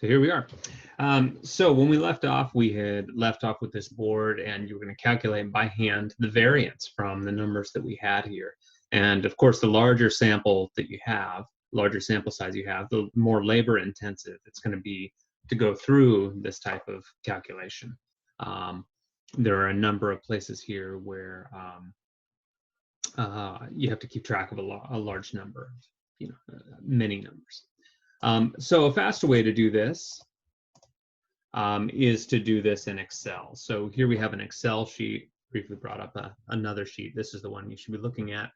So here we are. So when we left off, we had left off with this board, and you were going to calculate by hand the variance from the numbers that we had here. And of course, the larger sample that you have, larger sample size you have, the more labor intensive it's going to be to go through this type of calculation. There are a number of places here where you have to keep track of a large number, many numbers. So a faster way to do this is to do this in Excel. So here we have an Excel sheet. Briefly brought up another sheet. This is the one you should be looking at.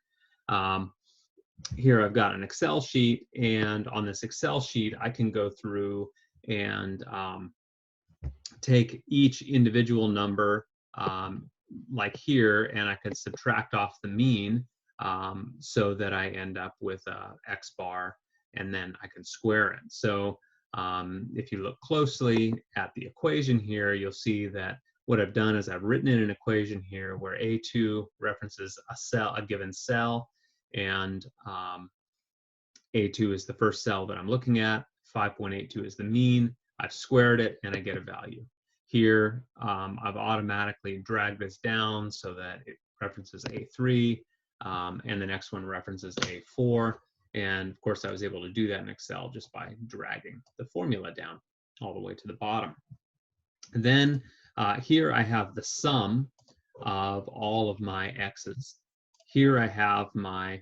Here I've got an Excel sheet, and on this Excel sheet I can go through and take each individual number like here, and I can subtract off the mean so that I end up with a X bar, and then I can square it. So if you look closely at the equation here, you'll see that what I've done is I've written in an equation here where A2 references a given cell, and A2 is the first cell that I'm looking at. 5.82 is the mean. I've squared it, and I get a value. Here, I've automatically dragged this down so that it references A3, and the next one references A4. And of course, I was able to do that in Excel just by dragging the formula down all the way to the bottom. And then here I have the sum of all of my x's. Here I have my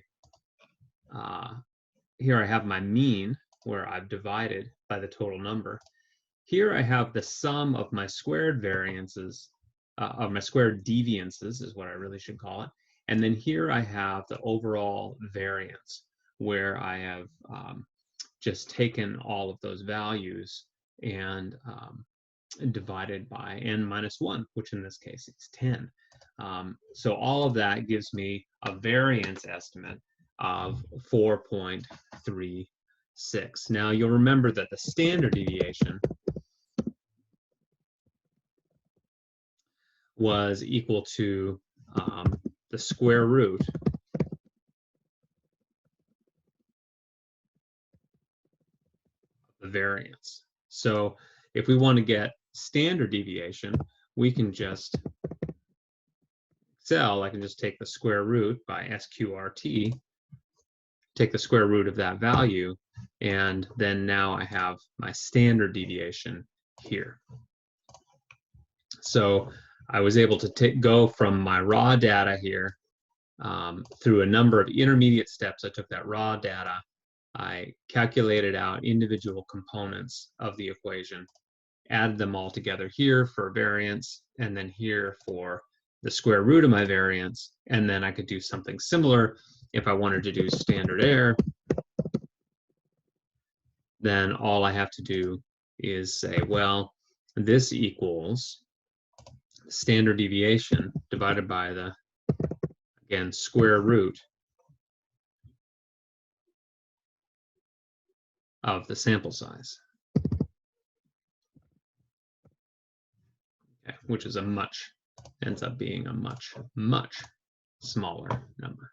mean, where I've divided by the total number. Here I have the sum of my squared variances, of my squared deviances is what I really should call it. And then here I have the overall variance, where I have just taken all of those values and divided by n-1, which in this case is 10. So all of that gives me a variance estimate of 4.36. Now you'll remember that the standard deviation was equal to the square root the variance. So if we want to get standard deviation, we can just I can just take the square root by SQRT, take the square root of that value, and then now I have my standard deviation here. So I was able to go from my raw data here through a number of intermediate steps. I took that raw data, I calculated out individual components of the equation, added them all together here for variance, and then here for the square root of my variance, and then I could do something similar if I wanted to do standard error. Then all I have to do is say, well, this equals standard deviation divided by the, again, square root of the sample size, okay, which is ends up being a much, much smaller number.